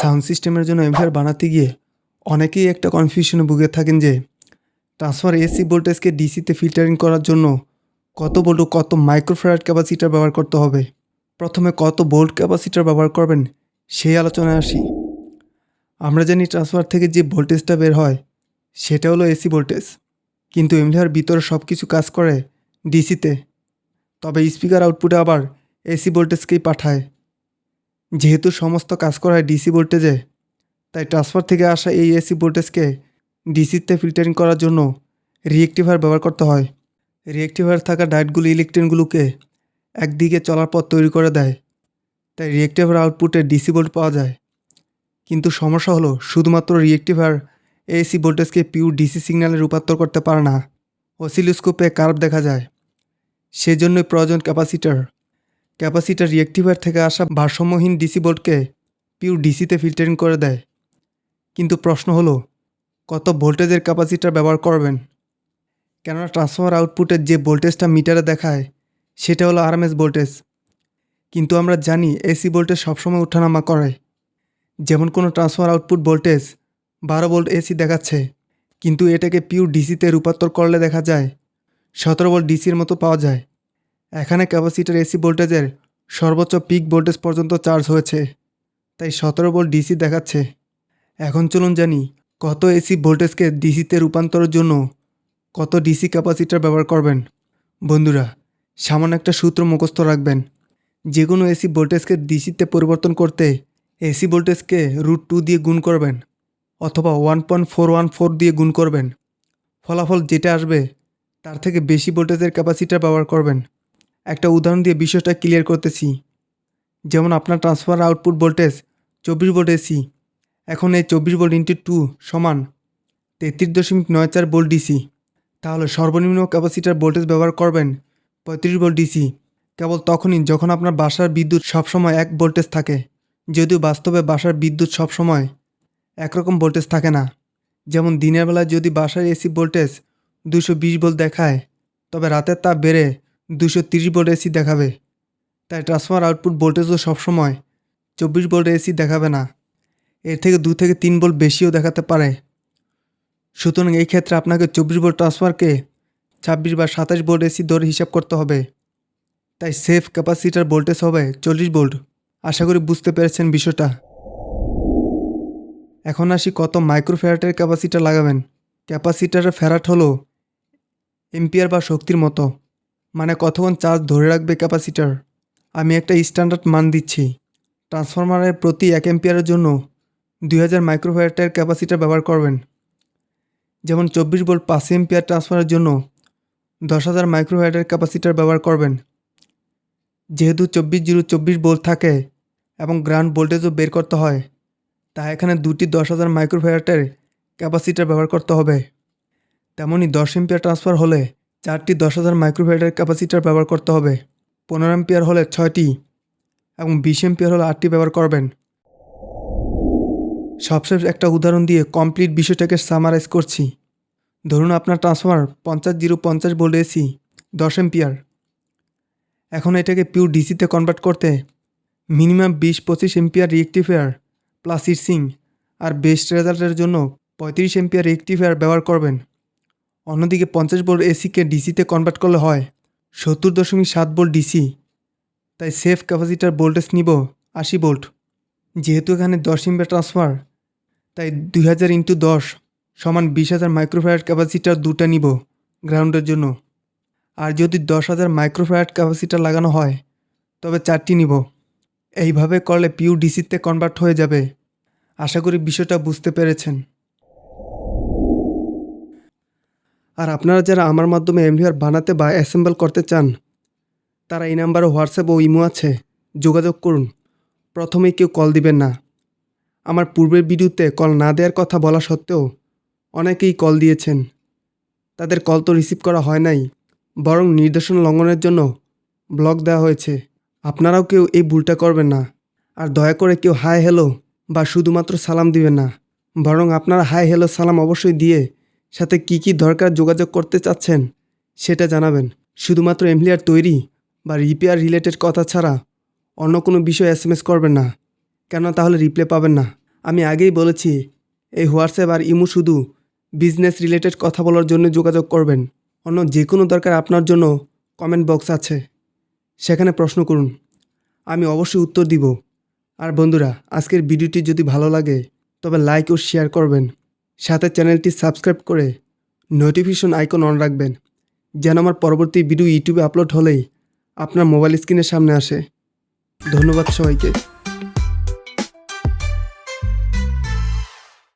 Sound সিস্টেমের জন্য amplifier বানাতে গিয়ে অনেকেই একটা কনফিউশনে ভুগে থাকেন যে ট্রান্সফার এসি ভোল্টেজকে ডিসিতে ফিল্টারিং করার জন্য কত ভোল্ট ও কত মাইক্রোফ্যারাড ক্যাপাসিটার ব্যবহার করতে হবে। প্রথমে কত ভোল্ট ক্যাপাসিটার ব্যবহার করবেন সেই আলোচনায় আসি। আমরা জানি ট্রান্সফার থেকে যে ভোল্টেজটা বের হয় সেটা হলো এসি ভোল্টেজ, কিন্তু এমপ্লিফায়ার ভিতরে সব কিছু কাজ করে ডিসিতে, তবে স্পিকার আউটপুটে আবার এসি ভোল্টেজকেই পাঠায়। যেহেতু সমস্ত কাজ করা হয় ডিসি ভোল্টেজে, তাই ট্রান্সফার থেকে আসা এই এসি ভোল্টেজকে ডিসিতে ফিল্টারিং করার জন্য রিয়েক্টিফায়ার ব্যবহার করতে হয়। রিয়েক্টিফায়ার থাকা ডায়োডগুলো ইলেকট্রনগুলোকে একদিকে চলার পথ তৈরি করে দেয়, তাই রিয়েক্টিফায়ার আউটপুটে ডিসি ভোল্ট পাওয়া যায়। কিন্তু সমস্যা হলো শুধুমাত্র রিয়েক্টিফায়ার এসি ভোল্টেজকে পিওর ডিসি সিগন্যালে রূপান্তর করতে পারে না। অসিলোস্কোপে কার্ভ দেখা যায়, সেজন্যই প্রয়োজন ক্যাপাসিটার। ক্যাপাসিটার রিয়েক্টিফায়ার থেকে আসা ভারসাম্যহীন ডিসি ভোল্টকে পিওর ডিসিতে ফিল্টারিং করে দেয়। কিন্তু প্রশ্ন হলো কত ভোল্টেজের ক্যাপাসিটার ব্যবহার করবেন, কেননা ট্রান্সফার আউটপুটের যে ভোল্টেজটা মিটারে দেখায় সেটা হলো আরএমএস ভোল্টেজ। কিন্তু আমরা জানি এসি ভোল্টেজ সবসময় ওঠানামা করে। যেমন কোনো transfer output voltage 12 volt AC দেখাচ্ছে, কিন্তু এটাকে পিওর ডিসিতে রূপান্তর করলে দেখা যায় 17 ভোল্ট ডিসির মতো পাওয়া যায়। এখানে ক্যাপাসিটার এসি ভোল্টেজের সর্বোচ্চ পিক ভোল্টেজ পর্যন্ত চার্জ হয়েছে, তাই 17 ভোল্ট ডিসি দেখাচ্ছে। এখন চলুন জানি কত এসি ভোল্টেজকে ডিসিতে রূপান্তরের জন্য কত ডিসি ক্যাপাসিটার ব্যবহার করবেন। বন্ধুরা, সামান্য একটা সূত্র মুখস্থ রাখবেন। যে কোনো এসি ভোল্টেজকে ডিসিতে পরিবর্তন করতে এসি ভোল্টেজকে √2 দিয়ে গুণ করবেন অথবা 1.414 দিয়ে গুণ করবেন। ফলাফল যেটা আসবে তার থেকে বেশি ভোল্টেজের ক্যাপাসিটার ব্যবহার করবেন। একটা উদাহরণ দিয়ে বিষয়টা ক্লিয়ার করতেছি। যেমন আপনার transfer output voltage 24 volt AC, এখন এই 24 ভোল্ট ইন্টু 2 সমান 33.94 ভোল্ট ডিসি। তাহলে সর্বনিম্ন ক্যাপাসিটার ভোল্টেজ ব্যবহার করবেন 35 ভোল্ট ডিসি। কেবল তখনই যখন আপনার বাসার বিদ্যুৎ সবসময় 1 ভোল্টেজ থাকে, যদিও বাস্তবে বাসার বিদ্যুৎ সবসময় একরকম ভোল্টেজ থাকে না। যেমন দিনের বেলায় যদি বাসার এসি ভোল্টেজ 220 ভোল্ট দেখায়, তবে রাতের তাপ বেড়ে 230 ভোল্ট এসি দেখাবে। তাই ট্রান্সফার আউটপুট ভোল্টেজও সবসময় 24 ভোল্ট এসি দেখাবে না, এর থেকে 2 থেকে 3 ভোল্ট বেশিও দেখাতে পারে। সুতরাং এই ক্ষেত্রে আপনাকে 24 ভোল্ট ট্রান্সফারকে 26 বা 27 ভোল্ট এসি ধরে হিসাব করতে হবে। তাই সেফ ক্যাপাসিটার ভোল্টেজ হবে 40 ভোল্ট। আশা করি বুঝতে পেরেছেন বিষয়টা। এখন আসি কত মাইক্রোফ্যারাডের ক্যাপাসিটার লাগাবেন। ক্যাপাসিটারের ফ্যারাড হলো এম্পিয়ার বা শক্তির মতো, মানে কতক্ষণ চার্জ ধরে রাখবে ক্যাপাসিটার। আমি একটা স্ট্যান্ডার্ড মান দিচ্ছি। ট্রান্সফরমারের প্রতি 1 এম্পিয়ারের জন্য 2000 মাইক্রোফ্যারাডের ক্যাপাসিটার ব্যবহার করবেন। যেমন 24 ভোল্ট 5 এম্পিয়ার ট্রান্সফারের জন্য 10,000 মাইক্রোফ্যারাডের ক্যাপাসিটার ব্যবহার করবেন। যেহেতু 24 ভোল্ট থাকে এবং গ্রাউন্ড ভোল্টেজও বের করতে হয়, তাই এখানে দুটি 10,000 মাইক্রোফ্যারাডের ক্যাপাসিটার ব্যবহার করতে হবে। তেমনই 10 এম্পিয়ার ট্রান্সফার হলে 4টি 10,000 মাইক্রোফ্যারাডের ক্যাপাসিটার ব্যবহার করতে হবে। 15 এম্পিয়ার হলে 6টি এবং 20 এম্পিয়ার হলে 8টি ব্যবহার করবেন। সবশেষ একটা উদাহরণ দিয়ে কমপ্লিট বিষয়টাকে সামারাইজ করছি। ধরুন আপনার ট্রান্সফরমার 50 ভোল্ট এসি 10 এম্পিয়ার। এখন এটাকে পিওর ডিসিতে কনভার্ট করতে মিনিমাম 20-25 এম্পিয়ার রিয়েক্টিফায়ার প্লাস হিটসিং আর বেস্ট রেজাল্টের জন্য 35 এম্পিয়ার রিয়েক্টিফায়ার ব্যবহার করবেন। অন্যদিকে 50 ভোল্ট এসিকে ডিসিতে কনভার্ট করলে হয় 70.7 ভোল্ট ডিসি। তাই সেফ ক্যাপাসিটার ভোল্টেজ নিব 80 ভোল্ট। যেহেতু এখানে 10 এম্পিয়ার ট্রান্সফার, তাই 2000 × 10 সমান 20,000 মাইক্রোফ্যারাড ক্যাপাসিটার দুটা নিব গ্রাউন্ডের জন্য। আর যদি 10,000 মাইক্রোফ্যারাড ক্যাপাসিটার লাগানো হয় তবে 4টি নিব। এইভাবে করলে পিওর ডিসিতে কনভার্ট হয়ে যাবে। আশা করি বিষয়টা বুঝতে পেরেছেন। আর আপনারা যারা আমার মাধ্যমে এমপ্লিফায়ার বানাতে বা অ্যাসেম্বল করতে চান, তারা এই নাম্বারে হোয়াটসঅ্যাপ ও ইমো আছে, যোগাযোগ করুন। প্রথমেই কেউ কল দিবেন না। আমার পূর্বের ভিডিওতে কল না দেওয়ার কথা বলা সত্ত্বেও অনেকেই কল দিয়েছেন। তাদের কল তো রিসিভ করা হয় নাই, বরং নির্দেশনা লঙ্ঘনের জন্য ব্লক দেওয়া হয়েছে। আপনারাও কেউ এই ভুলটা করবেন না। আর দয়া করে কেউ হাই হ্যালো বা শুধুমাত্র সালাম দিবেন না, বরং আপনারা হাই হ্যালো সালাম অবশ্যই দিয়ে সাথে কি দরকার যোগাযোগ করতে চাচ্ছেন সেটা জানাবেন। শুধুমাত্র এমপ্লিফায়ার তৈরি বা রিপেয়ার রিলেটেড কথা ছাড়া অন্য কোনো বিষয়ে SMS করবেন না, কেন তাহলে রিপ্লাই পাবেন না। আমি আগেই বলেছি এই হোয়াটসঅ্যাপ আর ইমো শুধু বিজনেস রিলেটেড কথা বলার জন্য যোগাযোগ করবেন। অন্য যে কোনো দরকার আপনার জন্য কমেন্ট বক্স আছে, সেখানে প্রশ্ন করুন, আমি অবশ্যই উত্তর দিব। আর বন্ধুরা, আজকের ভিডিওটি যদি ভালো লাগে তবে লাইক ও শেয়ার করবেন, সাথে চ্যানেলটি সাবস্ক্রাইব করে নোটিফিকেশন আইকন অন রাখবেন, যেন আমার পরবর্তী ভিডিও ইউটিউবে আপলোড হলেই আপনার মোবাইল স্ক্রিনের সামনে আসে। ধন্যবাদ সবাইকে।